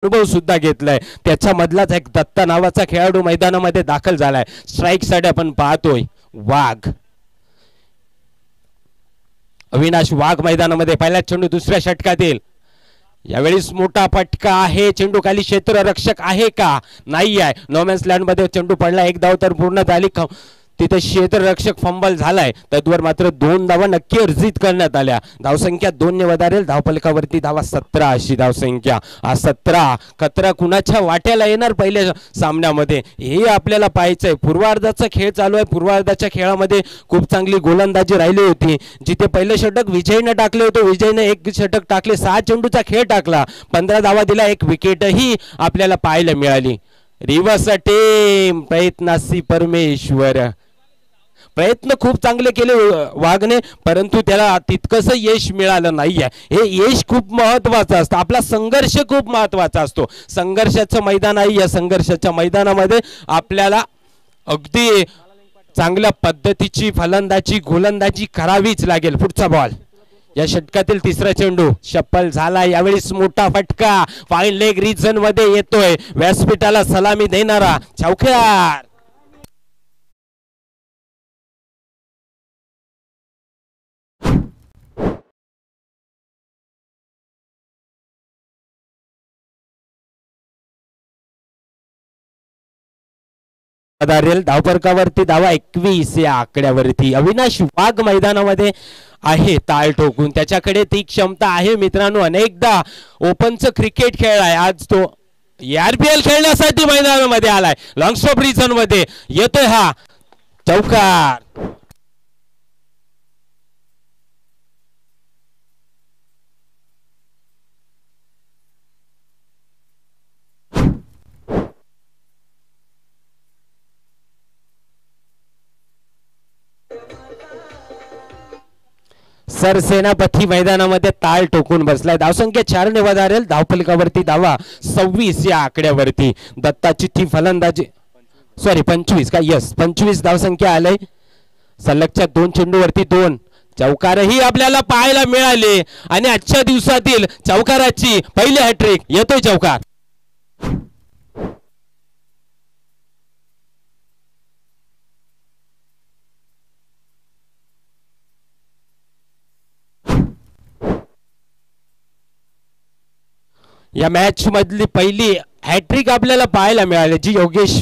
अनुभव सुद्धा घेतलाय. त्याच्यामधलाच एक दत्ता नावाचा खेळाडू मैदानामध्ये दाखल झालाय. स्ट्राईक साठी आपण पाहतोय वाघ, अविनाश वाघ मैदानामध्ये. पहिला चेंडू दुसऱ्या षटकातील. यावेळेस मोठा फटका आहे. चेंडू खाली क्षेत्ररक्षक आहे का? नाही आहे. नोमॅन्स लँड मध्ये चेंडू पडला. एक धाव तर पूर्ण झाली. तिथे क्षेत्ररक्षक फंबल झालाय. तद्वर मात्र 2 धावा नक्की अर्जित करण्यात आल्या. धावसंख्या 2 ने वधारेल. धावफलकावरती धावा 17 अशी धावसंख्या. 17 खतरा कुणाच्या वाट्याला येणार पहिल्या सामन्यामध्ये हे आपल्याला पाहायचंय. पूर्वार्धाचा खेळ चालू आहे. पूर्वार्धाच्या खेळामध्ये खूप चांगली गोलंदाजी राहिली होती. जिथे पहिलं षटक विजयने टाकले होते. विजयने एक षटक टाकले. 6 चेंडूचा खेळ टाकला. 15 धावा दिला. एक विकेटही आपल्याला पाहायला मिळाली. रिवर्स टीम प्रयत्नासी परमेश्वर. प्रयत्न खूप चांगले केले वाघने, परंतु त्याला तितकंसं यश मिळालं नाहीये. हे यश खूप महत्वाचं असतं. आपला संघर्ष खूप महत्वाचा असतो. संघर्षाचं मैदान आहे. या संघर्षाच्या मैदानामध्ये आपल्याला अगदी चांगल्या पद्धतीची फलंदाजी गोलंदाजी करावीच लागेल. पुढचा बॉल. या षटकातील तिसरा चेंडू शप्पल झाला. यावेळेस मोठा फटका फाईन लेग रिजन मध्ये येतोय. व्यासपीठाला सलामी देणारा चौकार. धावफलकावरती धावा 21 या आकड्यावरती. अविनाश वाघ मैदानामध्ये आहे ताळ ठोकून. त्याच्याकडे ती क्षमता आहे मित्रांनो. अनेकदा ओपनचं क्रिकेट खेळलाय. आज तो आरपीएल खेळण्यासाठी मैदानामध्ये आलाय. लॉंग स्टॉप रिजन मध्ये येतोय हा चौकार. सरसेनापती मैदानामध्ये ताल ठोकून बसलाय. धावसंख्या 4 ने वधारेल. धावफलकावरती धावा 26 या आकड्यावरती. दत्ताची ती फलंदाजी 25 का? यस 25 धावसंख्या आले. सलगच्या 2 चेंडूवरती 2 चौकारही आपल्याला पाहायला मिळाले. आणि आजच्या दिवसातील चौकाराची पहिली हॅट्रिक. येतोय चौकार. या मॅच मधली पहिली हॅट्रिक आपल्याला पाहायला मिळाली, जी योगेश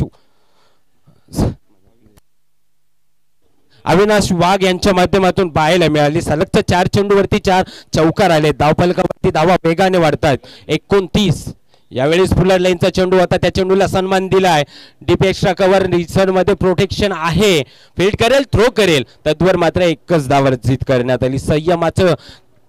अविनाश वाघ यांच्या माध्यमातून पाहायला मिळाली. सलगच्या 4 चेंडूवरती 4 चौकार आले. धावफलकावरती धावा वेगाने वाढतात. 29. यावेळेस फुलर लाईनचा चेंडू होता. त्या चेंडूला सन्मान दिलाय. डीप एक्स्ट्रा कव्हर रिसर मध्ये प्रोटेक्शन आहे. फील्ड करेल, थ्रो करेल. तद्वर मात्र एकच धाव अर्जित करण्यात आली. संयमाचं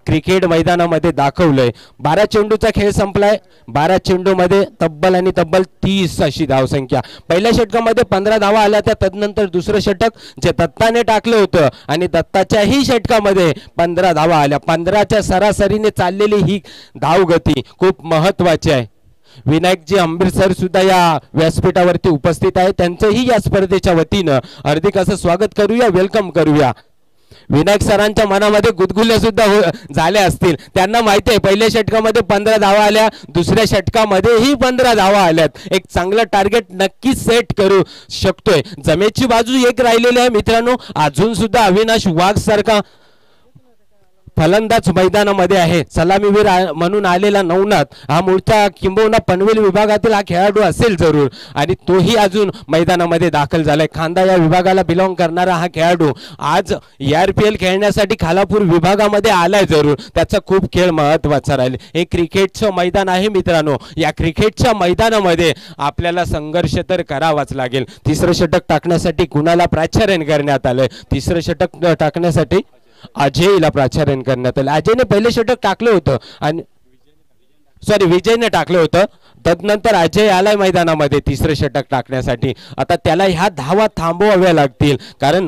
क्रिकेट मैदानामध्ये दाखवलंय. 12 चेंडूचा खेळ संपलाय. 12 चेंडू मध्ये तब्बल 30 अशी धावसंख्या. पहिल्या षटकामध्ये 15 धावा आल्या. त्या तदनंतर दुसरं षटक जे दत्ताने टाकलं होतं आणि दत्ताच्याही षटकामध्ये 15 धावा आल्या. 15च्या सरासरीने चाललेली ही धावगती खूप महत्वाची आहे. विनायकजी अंबीर सर सुद्धा या व्यासपीठावरती उपस्थित आहे. त्यांचंही या स्पर्धेच्या वतीनं हार्दिक असं स्वागत करूया, वेलकम करूया. विनायक सरांच्या मनामध्ये गुदगुल्या सुद्धा झाल्या असतील. त्यांना माहिती आहे पहिल्या षटकामध्ये 15 धावा आल्या. दुसऱ्या षटकामध्येही 15 धावा आल्यात. एक चांगलं टार्गेट नक्की सेट करू शकतोय. जमेची बाजू एक राहिलेली आहे मित्रांनो. अजून सुद्धा अविनाश वाघ सारखा फलंदाज मैदानामध्ये आहे. सलामीवीर म्हणून आलेला नवनाथ हा मूळचा किंबहुना पनवेल विभागातील हा खेळाडू असेल जरूर, आणि तोही अजून मैदानामध्ये दाखल झालाय. खांदा या विभागाला बिलॉंग करणारा हा खेळाडू आज आरपीएल खेळण्यासाठी खालापूर विभागामध्ये आलाय जरूर. त्याचा खूप खेळ महत्वाचा राहील. हे क्रिकेटचं मैदान आहे मित्रांनो. या क्रिकेटच्या मैदानामध्ये आपल्याला संघर्ष तर करावाच लागेल. तिसरं षटक टाकण्यासाठी कुणाला प्राचार्य करण्यात आलंय? तिसरं षटक टाकण्यासाठी अजयला प्राचार्य करण्यात आलं. अजयने पहिले षटक टाकलं होतं आणि विजयने टाकलं होतं. तदनंतर अजय आलाय मैदानामध्ये तिसरं षटक टाकण्यासाठी. आता त्याला ह्या धावा थांबवाव्या लागतील, कारण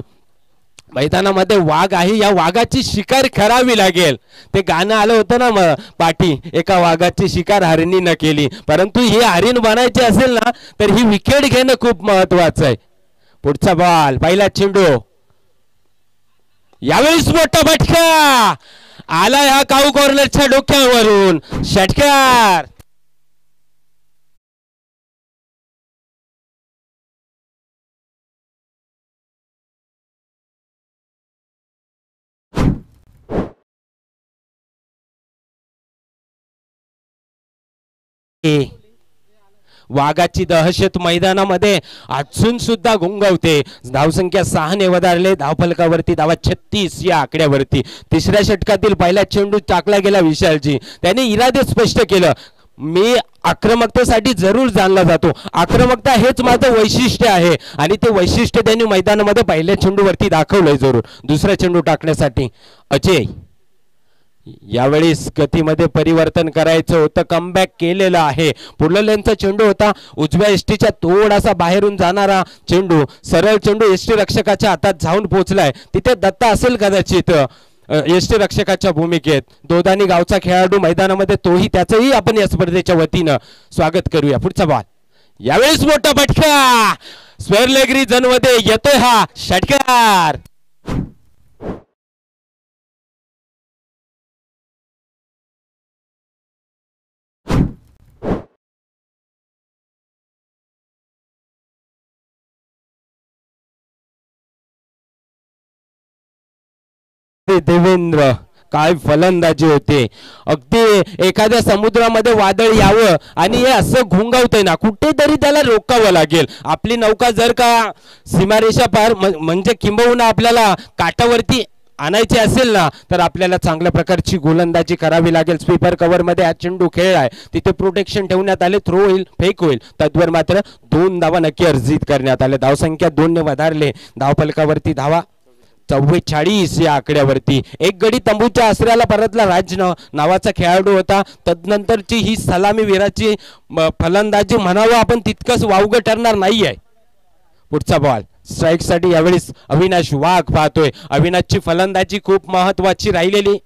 मैदानामध्ये वाघ आहे. या वाघाची शिकार करावी लागेल. ते गाणं आलं होतं ना पाठी, एका वाघाची शिकार हरिणीनं केली. परंतु ही हरिण बनायची असेल ना तर ही विकेट घेणं खूप महत्वाचं आहे. पुढचा बॉल. पहिला चेंडू. यावेळेस मोठा फटका आला ह्या काऊ कॉर्नरच्या डोक्यावरून. षटकार. वाघाची दहशत मैदानामध्ये अजून सुद्धा घुंगवते. धावसंख्या 6 ने वधारले. धावफलकावरती धावा 36 या आकड्यावरती. तिसऱ्या षटकातील पहिला चेंडू टाकला गेला विशालजी. त्याने इरादे स्पष्ट केलं, मी आक्रमकतेसाठी जरूर जाणला जातो, आक्रमकता हेच माझं वैशिष्ट्य आहे आणि ते वैशिष्ट्य त्यांनी मैदानामध्ये पहिल्या चेंडूवरती दाखवलंय जरूर दुसरा चेंडू टाकण्यासाठी. अजय यावेळेस गतीमध्ये परिवर्तन करायचं होतं, कमबॅक केलेलं आहे. पुढला लेनचा चेंडू होता, उजव्या एसटीच्या थोडासा बाहेरून जाणारा चेंडू, सरळ चेंडू एसटी रक्षकाच्या हातात जाऊन पोहोचलाय. तिथे दत्ता असेल कदाचित एसटी रक्षकाच्या भूमिकेत. दोदानी गावचा खेळाडू मैदानामध्ये, तोही त्याचंही आपण या स्पर्धेच्या वतीनं स्वागत करूया. पुढचा बॉल यावेळेस मोठा फटका स्क्वेअर लेग रिजन मध्ये येतोय हा षटकार. देवेंद्र काय फलंदाजी होते. अगदी एखाद्या समुद्रामध्ये वादळ यावं आणि हे असं घुंगावतंय ना, कुठेतरी त्याला रोकावं लागेल. आपली नौका जर का सीमारेषा पार म्हणजे किंबहुना आपल्याला काठावरती आणायचे असेल ना, तर आपल्याला चांगल्या प्रकारची गोलंदाजी करावी लागेल. स्वीपर कव्हर मध्ये हा चेंडू खेळलाय, तिथे प्रोटेक्शन ठेवण्यात आले, थ्रो होईल फेक होईल. तद्वर मात्र 2 धावा नक्की अर्जित करण्यात आले. धावसंख्या 2 ने वधारले. धावफलकावरती धावा 44 या आकड्यावरती. एक गडी तंबूच्या आसऱ्याला परतला राज नावाचा खेळाडू होता. तदनंतरची ही सलामी वीराची फलंदाजी म्हणावं आपण तितकंच वावगं ठरणार नाहीये. पुढचा बॉल स्ट्राईक साठी यावेळेस अविनाश वाघ पाहतोय. अविनाशची फलंदाजी खूप महत्वाची राहिलेली.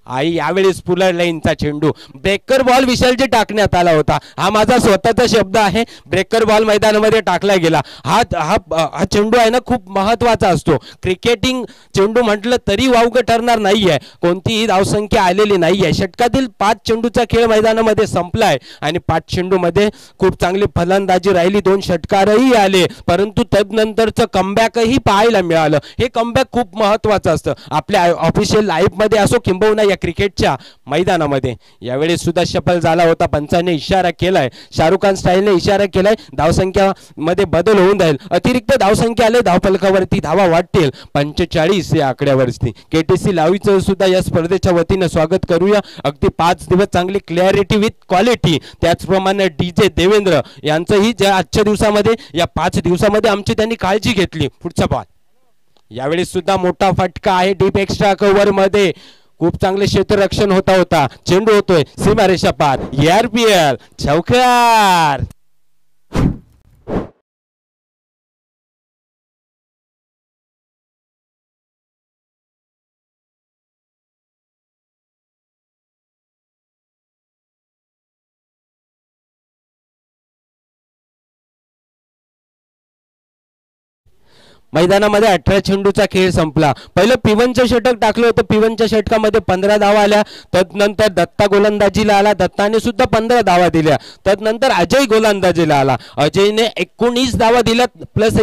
यावेळेस पुलर लाईनचा चेंडू, ब्रेकर बॉल विशालजी टाकण्यात आला होता. हा माझा स्वतःचा शब्द आहे, ब्रेकर बॉल मैदानामध्ये टाकला गेला. हा चेंडू आहे ना खूप महत्वाचा असतो. क्रिकेटिंग चेंडू म्हटलं तरी वावगं ठरणार नाहीये. कोणतीही धावसंख्या आलेली नाहीये. षटकातील 5 चेंडूचा खेळ मैदानामध्ये संपलाय आणि 5 चेंडू मध्ये खूप चांगली फलंदाजी राहिली. 2 षटकारही आले, परंतु तदनंतरचं कमबॅकही पाहायला मिळालं. हे कमबॅक खूप महत्वाचं असतं आपल्या ऑफिशियल लाईफ मध्ये असो किंबहुना क्रिकेटच्या मैदानामध्ये. यावेळी सुद्धा शफल झाला होता. पंचाने इशारा केलाय, शाहरुख खान स्टाईलने इशारा केलाय, धावसंख्या मध्ये बदल होऊन जाईल. अतिरिक्त धावसंख्या आले, धावफलकावरती धावा वाटतील 45 या आकड्यावरती. केटीसी लावीचं सुद्धा या स्पर्धेच्या वतीनं स्वागत करूया. अगदी 5 दिवस चांगली क्लॅरिटी विथ क्वालिटी. त्याचप्रमाणे डीजे देवेंद्र यांचंही ज्या आजच्या दिवसामध्ये या 5 दिवसामध्ये आमची त्यांनी काळजी घेतली. पुढचा बॉल यावेळी सुद्धा मोठा फटका आहे. डीप एक्स्ट्रा कव्हर मध्ये खूप चांगले क्षेत्ररक्षण होता. चेंडू होतोय सीमारेषा पार. ARPL चौकार. मैदानामध्ये 18 चेंडूचा खेळ संपला. पहिलं P1चं षटक टाकलं होतं. P1च्या षटकामध्ये 15 धावा आल्या. तदनंतर दत्ता गोलंदाजीला आला, दत्ताने सुद्धा 15 धावा दिल्या. तदनंतर अजय गोलंदाजीला आला, अजयने 19 धावा दिल्या प्लस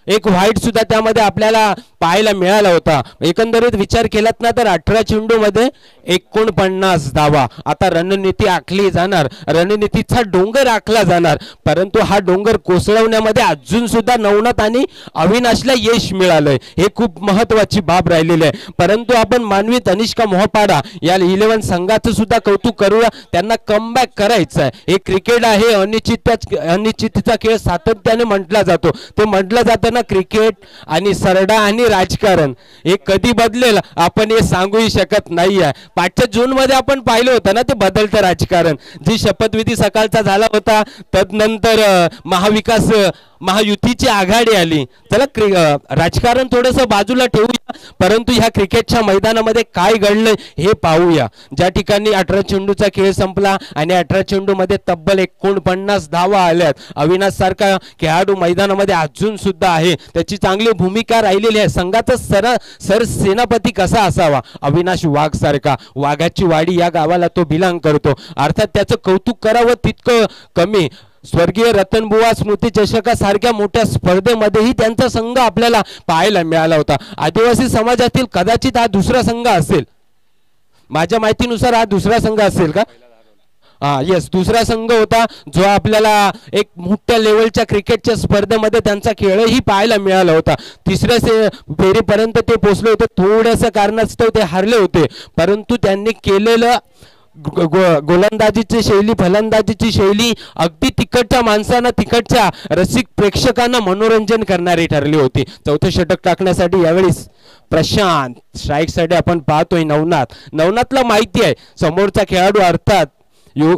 एक व्हाईट सुद्धा त्यामध्ये आपल्याला पाहायला मिळाला होता. एकंदरीत विचार केलात ना तर 18 चेंडू मध्ये 49 धावा. आता रणनीती आखली जाणार, रणनीतीचा डोंगर आखला जाणार, परंतु हा डोंगर कोसळवण्यामध्ये अजून सुद्धा नवनाथ आणि अविनाशला यश मिळालंय. हे खूप महत्वाची बाब राहिलेली आहे. परंतु आपण मानवी तनिष्का मोहपाडा या 11 संघाचं सुद्धा कौतुक करूया. त्यांना कमबॅक करायचं आहे. हे क्रिकेट आहे, अनिश्चिततेचा खेळ सातत्याने म्हटला जातो. ते म्हटलं जातं ना, क्रिकेट आणि सरडा आणि राजकारण हे कधी बदलेल आपण हे सांगूही शकत नाहीये. 5 जून मध्ये आपण पाहिलं होतं ना ते बदलतं राजकारण. जी शपथविधी सकाळचा झाला होता, तदनंतर महायुतीची आघाडी आली. चला राजकारण थोडंसं बाजूला ठेवूया, परंतु ह्या क्रिकेटच्या मैदानामध्ये काय घडलं हे पाहूया. ज्या ठिकाणी 18 चेंडूचा खेळ संपला आणि 18 चेंडू मध्ये तब्बल 49 धावा आल्यात. अविनाश सारखा खेळाडू मैदानामध्ये अजून सुद्धा आहे, त्याची चांगली भूमिका राहिलेली आहे. संघाचा सरसेनापती कसा असावा, अविनाश वाघ सारखा. वाघाची वाडी या गावाला तो बिलॉंग करतो. अर्थात त्याचं कौतुक करावं तितकं कमी. स्वर्गीय रतनबुवा स्मृती चषकासारख्या मोठ्या स्पर्धेमध्येही त्यांचा संघ आपल्याला पाहायला मिळाला होता. आदिवासी समाजातील कदाचित हा दुसरा संघ असेल, माझ्या माहितीनुसार हा दुसरा संघ असेल का. येस, दुसरा संघ होता जो आपल्याला एक मोठ्या लेवलच्या क्रिकेटच्या स्पर्धेमध्ये त्यांचा खेळही पाहायला मिळाला होता. तिसऱ्या फेरीपर्यंत ते पोहोचले होते. थोड्याशा कारणास्तव ते हारले होते, परंतु त्यांनी केलेलं गोलंदाजीची शैली, फलंदाजीची शैली अगदी तिकडच्या माणसांना, तिकडच्या रसिक प्रेक्षकांना मनोरंजन करणारी ठरली होती. चौथं षटक टाकण्यासाठी यावेळी प्रशांत स्ट्राईकसाठी आपण पाहतोय. नवनाथला माहिती आहे समोरचा खेळाडू अर्थात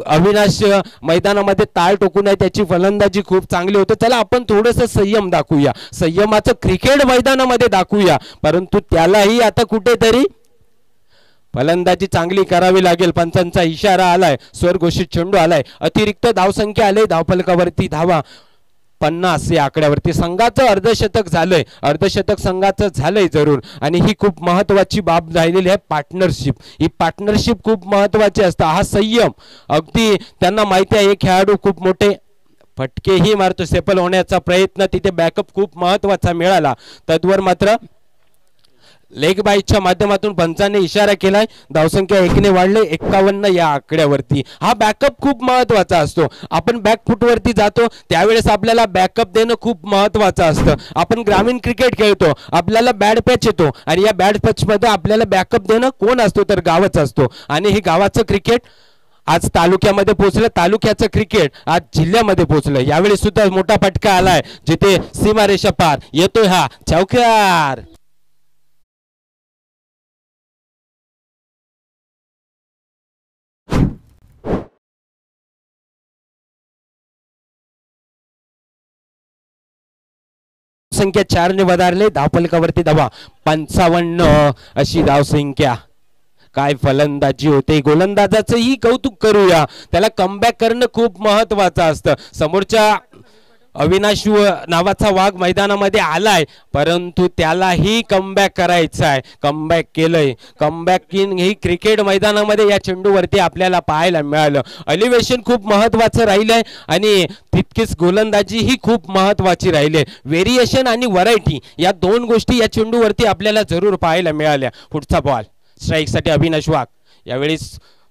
अविनाश मैदानामध्ये ताळ टोकून आहे, त्याची फलंदाजी खूप चांगली होते. चला आपण थोडंसं संयम दाखवूया, संयमाचं क्रिकेट मैदानामध्ये दाखवूया, परंतु त्यालाही आता कुठेतरी फलंदाजी चांगली करावी लागेल. पंचांचा इशारा आलाय, स्वरघोषित चेंडू आलाय, अतिरिक्त धावसंख्या आले, धावफलकावरती धावा 50 या आकड्यावरती. संघाचं अर्धशतक झालंय, अर्धशतक संघाचं झालंय जरूर. आणि ही खूप महत्वाची बाब राहिलेली आहे, पार्टनरशिप. ही पार्टनरशिप खूप महत्वाची असतं. हा संयम अगदी त्यांना माहिती आहे. एक खेळाडू खूप मोठे फटकेही मारतो, सेपल होण्याचा प्रयत्न, तिथे बॅकअप खूप महत्वाचा मिळाला. तद्वर मात्र लेग बाईच्या माध्यमातून पंचाने इशारा केलाय. धावसंख्या 1 ने वाढले, 51 या आकड्यावरती. हा बॅकअप खूप महत्वाचा असतो. आपण बॅकफुटवरती जातो त्यावेळेस आपल्याला बॅकअप देणं खूप महत्वाचं असतं. आपण ग्रामीण क्रिकेट खेळतो, आपल्याला बॅड पॅच येतो, आणि या बॅड पॅच मध्ये आपल्याला बॅकअप देणं कोण असतो तर गावच असतो. आणि हे गावाचं क्रिकेट आज तालुक्यामध्ये पोहोचलं, तालुक्याचं क्रिकेट आज जिल्ह्यामध्ये पोहोचलं. यावेळी सुद्धा मोठा फटका आलाय, जिथे सीमारेषा पार येतोय हा चौकार. संख्या 4 ने वधारले, धावफलकावरती धावा 55 अशी धावसंख्या. काय फलंदाजी होते, गोलंदाजाचंही कौतुक करूया. त्याला कमबॅक करणं खूप महत्वाचं असतं. समोरच्या अविनाश नावाचा वाघ मैदानामध्ये आलाय, परंतु त्यालाही कमबॅक करायचं आहे. कमबॅक केलंय. कमबॅकिंग ही क्रिकेट मैदानामध्ये या चेंडूवरती आपल्याला पाहायला मिळालं. एलिव्हेशन खूप महत्वाचं राहिलंय आणि तितकीच गोलंदाजी ही खूप महत्वाची राहिली. व्हेरिएशन आणि व्हरायटी या दोन गोष्टी या चेंडूवरती आपल्याला जरूर पाहायला मिळाल्या. पुढचा बॉल स्ट्राईकसाठी अविनाश वाघ. यावेळी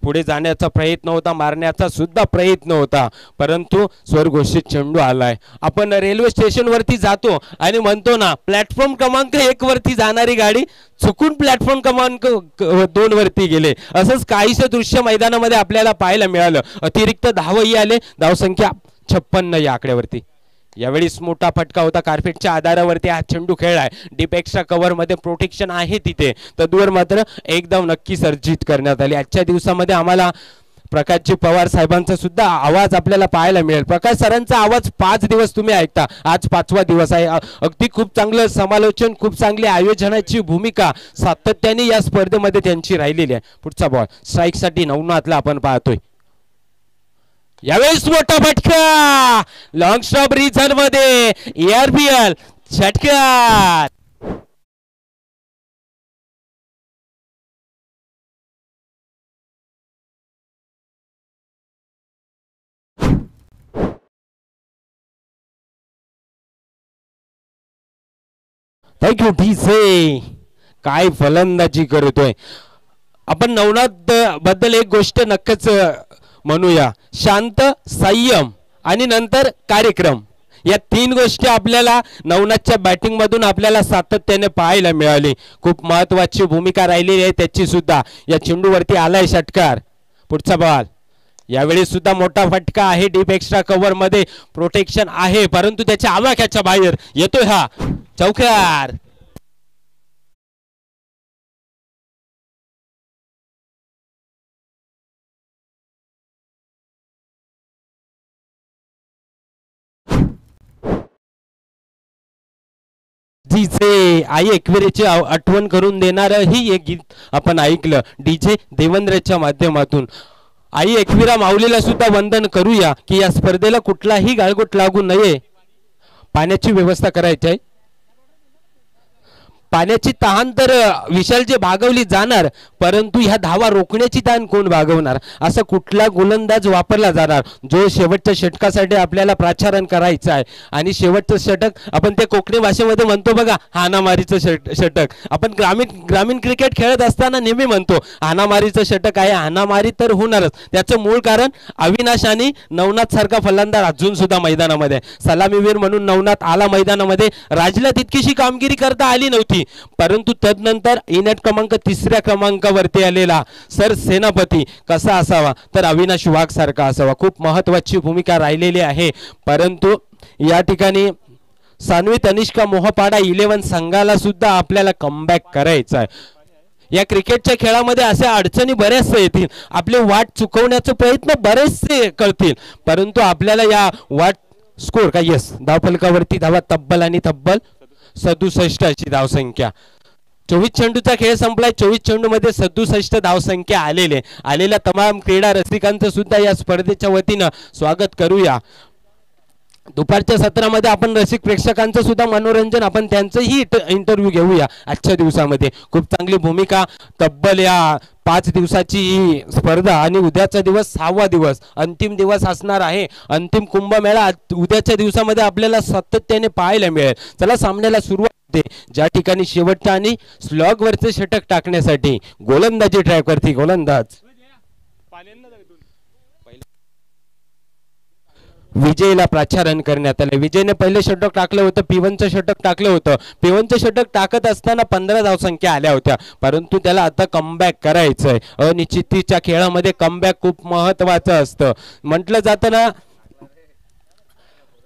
पुढे जाण्याचा प्रयत्न होता, मारण्याचा सुद्धा प्रयत्न होता, परंतु स्वरघोषित चेंडू आलाय. आपण रेल्वे स्टेशन वरती जातो आणि म्हणतो ना, प्लॅटफॉर्म क्रमांक 1 वरती जाणारी गाडी चुकून प्लॅटफॉर्म क्रमांक 2 वरती गेले. असंच काहीसं दृश्य मैदानामध्ये आपल्याला पाहायला मिळालं. अतिरिक्त धावही आले, धावसंख्या 56 या आकड्यावरती. यावेळीच मोठा फटका होता, कार्पेटच्या आधारावरती हा चेंडू खेळलाय. डीप एक्स्ट्रा कव्हर मध्ये प्रोटेक्शन आहे तिथे, तद्वर मात्र एक धाव नक्की सर्जित करण्यात आली. आजच्या दिवसामध्ये आम्हाला प्रकाशजी पवार साहेबांचा सुद्धा आवाज आपल्याला पाहायला मिळेल. प्रकाश सरांचा आवाज 5 दिवस तुम्ही ऐकता, आज 5वा दिवस आहे. अगदी खूप चांगलं समालोचन, खूप चांगली आयोजनाची भूमिका सातत्याने या स्पर्धेमध्ये त्यांची राहिलेली आहे. पुढचा बॉल स्ट्राईकसाठी नवनाथला आपण पाहतोय. यावेळेस मोठा फटका लॉंग स्टॉप रिझन मध्ये, एआरपीएल षटकार. Thank you DJ. काय फलंदाजी करतोय. आपण नवनाथ बद्दल एक गोष्ट नक्कीच म्हणूया, शांत, संयम आणि नंतर कार्यक्रम, या 3 गोष्टी आपल्याला नवनाथच्या बॅटिंग मधून आपल्याला सातत्याने पाहायला मिळाली. खूप महत्वाची भूमिका राहिलेली आहे त्याची सुद्धा. या चेंडूवरती आलाय षटकार. पुढचा बॉल. यावेळी सुद्धा मोठा फटका आहे, डीप एक्स्ट्रा कव्हर मध्ये प्रोटेक्शन आहे, परंतु त्याच्या आवाक्याच्या बाहेर येतोय हा चौकार. डीजे आई एकविरेची आठवण करून देणार ही एक गीत आपण ऐकलं डीजे देवेंद्रच्या माध्यमातून. आई एकविरा माऊलीला सुद्धा वंदन करूया की या स्पर्धेला कुठलाही गाळगोट लागू नये. पाण्याची व्यवस्था करायची आहे. पाण्याची तहान तर विशाल जे भागवली जाणार, परंतु ह्या धावा रोखण्याची तहान कोण भागवणार? असा कुठला गोलंदाज वापरला जाणार जो शेवटच्या षटकासाठी आपल्याला प्राचारण करायचं आहे? आणि शेवटचं षटक आपण ते कोकणी भाषेमध्ये म्हणतो बघा, हाणामारीचं षटक. आपण ग्रामीण क्रिकेट खेळत असताना नेहमी म्हणतो हाणामारीचं षटक आहे. हाणामारी तर होणारच. त्याचं मूळ कारण अविनाश आणि नवनाथ सारखा फलंदाज अजून सुद्धा मैदानामध्ये. सलामीवीर म्हणून नवनाथ आला मैदानामध्ये. राजला तितकीशी कामगिरी करता आली नव्हती, परंतु तदनंतर इनेट क्रमांक 3ऱ्या क्रमांकावरती आलेला सर सेनापती कसा असावा? तर अविनाश वाघ सारखा असावा. खूप महत्वाची भूमिका राहिलेली आहे. परंतु या ठिकाणी सानवी तनिष्का मोहपाडा 11 संघाला सुद्धा आपल्याला कमबॅक करायचा आहे. या क्रिकेटच्या खेळामध्ये अशा अडचणी बऱ्याचशा येतील, आपले वाट चुकवण्याचा प्रयत्न बरेचसे करतील, परंतु आपल्याला या वाट स्कोर काय यस धावफलकावरती धावा तब्बल आणि तब्बल 67 अशी धावसंख्या. 24 चेंडूचा खेळ संपलाय. 24 चेंडू मध्ये 67 धावसंख्या आलेल्या तमाम क्रीडा रसिकांचं सुद्धा या स्पर्धेच्या वतीनं स्वागत करूया. दुपारच्या सत्रामध्ये आपण रसिक प्रेक्षकांचं सुद्धा मनोरंजन, आपण त्यांचंही इंटरव्ह्यू घेऊया. आजच्या दिवसामध्ये खूप चांगली भूमिका. तब्बल या 5 दिवसाची ही स्पर्धा आणि उद्याचा दिवस 6वा दिवस अंतिम दिवस असणार आहे. अंतिम कुंभमेळा उद्याच्या दिवसामध्ये आपल्याला सातत्याने पाहायला मिळेल. चला सामन्याला सुरुवात होते, ज्या ठिकाणी शेवटच्या आणि स्लॉग वरचे षटक टाकण्यासाठी गोलंदाजी ट्रॅकवरती गोलंदाज विजयला प्राचारण करण्यात आले. विजयने पहिले षटक टाकलं होतं, P1चं षटक टाकलं होतं. P1चं षटक टाकत असताना 15 धावसंख्या आल्या होत्या, परंतु त्याला आता कमबॅक करायचंय. अनिश्चिततेच्या खेळामध्ये कमबॅक खूप महत्वाचं असतं. म्हटलं जातं ना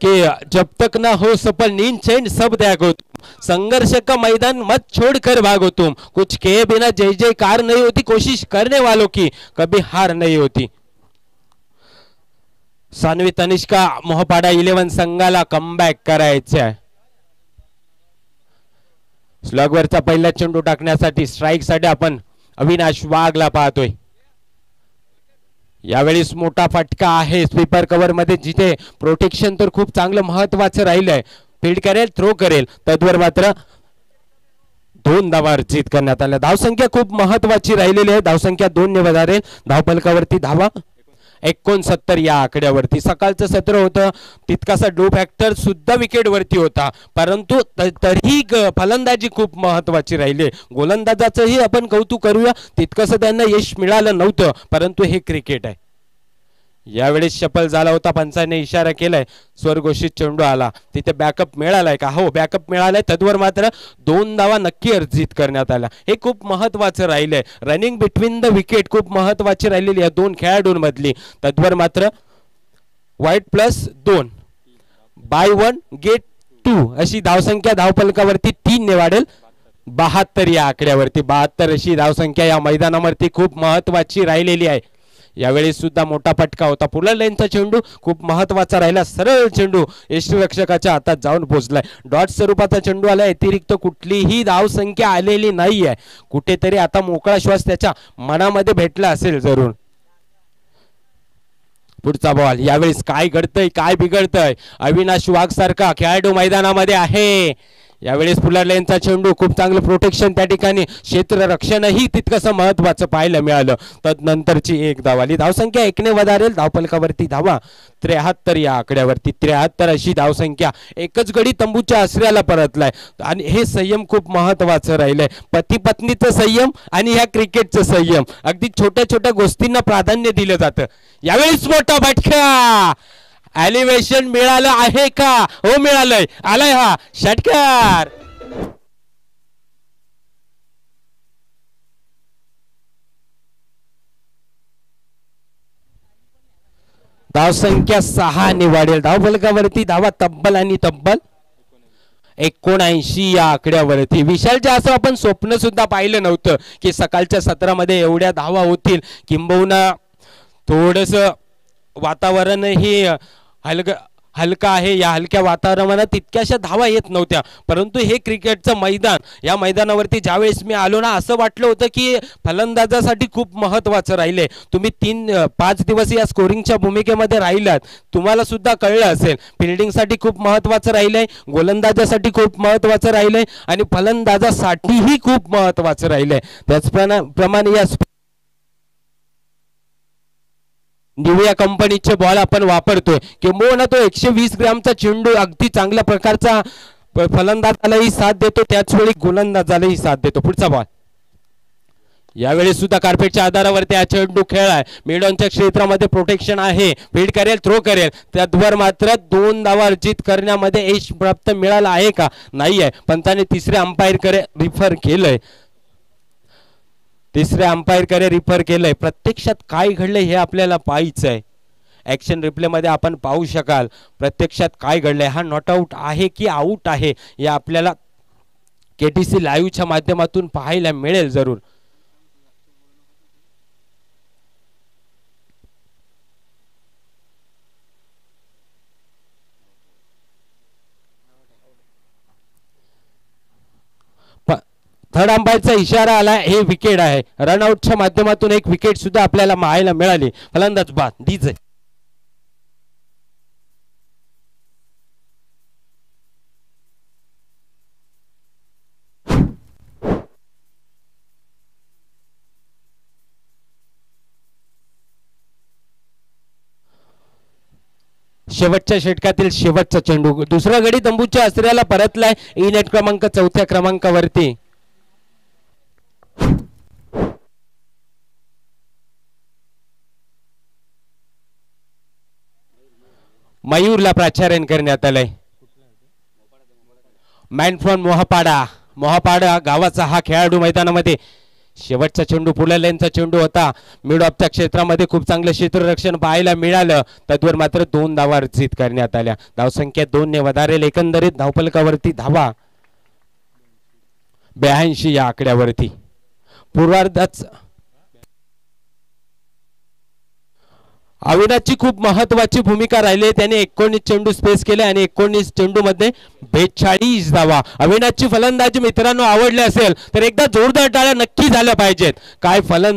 कि जब तक ना हो सफल नींद चैन सब त्यागो तुम, संघर्ष का मैदान मत छोड़कर भागो तुम, कुछ के बिना जय जयकार नहीं होती, कोशिश करने वालों की कभी हार नहीं होती. सानवी तनिष्का मोहपाडा 11 संघाला कमबॅक करायचे आहे. स्लॉगवरचा पहिला चेंडू टाकण्यासाठी स्ट्राइक साठी आपण अविनाश वाघला पाहतोय. यावेळेस मोठा फटका आहे स्वीपर कव्हर मध्ये, जिथे प्रोटेक्शन तर खूप चांगलं महत्वाचं राहिलंय. फील्ड करेल, थ्रो करेल, तद्वर मात्र 2 धावा अर्जित करण्यात आल्या. धावसंख्या खूप महत्वाची राहिलेली आहे. धावसंख्या 2 ने वधारेल. धावफलकावरती धावा 69 या आकड्यावरती. सकाळचं सत्र होतं, तितकासा डो फॅक्टर सुद्धा विकेट वरती होता, परंतु तरीही फलंदाजी खूप महत्वाची राहिली. गोलंदाजाचंही आपण कौतुक करूया, तितकंसं त्यांना यश मिळालं नव्हतं, परंतु हे क्रिकेट आहे. यावेळेस शफल झाला होता, पंचाने इशारा केलाय, स्वरघोषित चेंडू आला, तिथे बॅकअप मिळालाय का? हो, बॅकअप मिळालाय. तद्वर मात्र 2 धावा नक्की अर्जित करण्यात आल्या. हे खूप महत्वाचं राहिलंय. रनिंग बिटवीन द विकेट खूप महत्वाची राहिलेली या 2 खेळाडूंमधली. तद्वर मात्र वाईट +2 बाय 1 गेट 2 अशी धावसंख्या धावफलकावरती 3 ने वाढेल. 72 या आकड्यावरती 72 अशी धावसंख्या या मैदानावरती खूप महत्वाची राहिलेली आहे. यावेळी सुद्धा मोठा फटका होता. पुढला लाईनचा चेंडू खूप महत्वाचा राहिला. सरळ चेंडू यष्टीरक्षकाच्या हातात जाऊन पोहोचलाय. डॉट स्वरूपाचा चेंडू आलाय. अतिरिक्त कुठलीही धावसंख्या आलेली नाहीये. कुठेतरी आता मोकळा श्वास त्याच्या मनामध्ये भेटला असेल जरूर. पुढचा बॉल. यावेळेस काय घडतंय, काय बिघडतंय? अविनाश वाघ सारखा खेळाडू मैदानामध्ये आहे. यावेळेस पुढला लाईनचा चेंडू, खूप चांगलं प्रोटेक्शन त्या ठिकाणी, क्षेत्ररक्षणही तितकंसं महत्वाचं पाहायला मिळालं. तदनंतरची 1 धाव आली. धावसंख्या 1 ने वधारेल. धावफलकावरती धावा 73 या आकड्यावरती. 73 अशी धावसंख्या. एकच गडी तंबूच्या आश्रयाला परतलाय आणि हे संयम खूप महत्वाचं राहिलंय. पती पत्नीचं संयम आणि ह्या क्रिकेटचं संयम. अगदी छोट्या छोट्या गोष्टींना प्राधान्य दिलं जातं. यावेळेस मोठा फटका. एलिव्हेशन मिळालं आहे का? हो, मिळालंय. आलाय हा षटकार. धावसंख्या 6 ने वाढेल. धावफलकावरती धावा तब्बल आणि तब्बल 79 या आकड्यावरती. विशालच्या असं आपण स्वप्न सुद्धा पाहिलं नव्हतं की सकाळच्या सत्रामध्ये एवढ्या धावा होतील. किंबहुना थोडंसं वातावरण ही हलका आहे, या हलक्या वातावरणात तितक्याशा धावा येत नव्हत्या, परंतु हे क्रिकेटचं मैदान, या मैदानावरती ज्यावेळेस मी आलो ना असं वाटलं होतं की फलंदाजासाठी खूप महत्त्वाचं राहिले. तुम्ही 3-5 दिवस या स्कोरिंगच्या भूमिकेमध्ये राहिलात, तुम्हाला सुद्धा कळलं असेल फिल्डिंगसाठी खूप महत्त्वाचं राहिलंय, गोलंदाजासाठी खूप महत्त्वाचं राहिलंय आणि फलंदाजासाठीही खूप महत्त्वाचं राहिलंय. त्याचप्रमाणे या निविया कंपनीचे बॉल आपण वापरतोय, किंबहुना तो 120 ग्रॅमचा चेंडू अगदी चांगल्या प्रकारचा फलंदाजालाही साथ देतो, त्याचवेळी गोलंदाजालाही साथ देतो. पुढचा बॉल, यावेळी सुद्धा कार्पेटच्या आधारावरती हा चेंडू खेळलाय. मिडॉनच्या क्षेत्रामध्ये प्रोटेक्शन आहे, फील्ड करेल, थ्रो करेल, त्याद्वार मात्र 2 धावा अर्जित करण्यामध्ये यश प्राप्त मिळालं आहे का? नाही आहे. पंताने तिसऱ्या अंपायरकडे रिफर केलंय, रिफर केलंय. प्रत्यक्षात काय घडलंय हे आपल्याला पाहायचं आहे. ॲक्शन रिप्लेमध्ये आपण पाहू शकाल प्रत्यक्षात काय घडलंय. हा नॉट आऊट आहे की आऊट आहे हे आपल्याला KTC लाईव्हच्या माध्यमातून पाहायला मिळेल जरूर. थर्ड अंपायरचा इशारा आला, हे विकेट आहे. रनआउटच्या माध्यमातून एक विकेट सुद्धा आपल्याला पाहायला मिळाली. फलंदाज बाद डीजे. शेवटच्या षटकातील शेवटचा चेंडू दुसरा गडी तंबूच्या आसऱ्याला परतलाय. ई नेट क्रमांक 4थ्या क्रमांकावरती. मयूरला प्राचार्यन करण्यात आलंय. मॅन फ्रॉम मोहापाडा गावाचा हा खेळाडू मैदानामध्ये. शेवटचा चेंडू पुढल्या लेनचा चेंडू होता. मिड ऑफच्या क्षेत्रामध्ये खूप चांगलं क्षेत्ररक्षण पाहायला मिळालं, तद्वर मात्र 2 धावा अर्जित करण्यात आल्या. धावसंख्या 2 ने वधारेल. एकंदरीत धावफलकावरती धावा 82 या आकड्यावरती. पूर्वार्धात अविनाशची खूप महत्वाची भूमिका राहिली. त्याने 19 चेंडू स्पेस केले आणि 19 चेंडू मध्ये 42 धावा. अविनाशची फलंदाजी मित्रांनो आवडली असेल तर एकदा जोरदार टाळ्या नक्की झाल्या पाहिजेत. काय फलंदाजी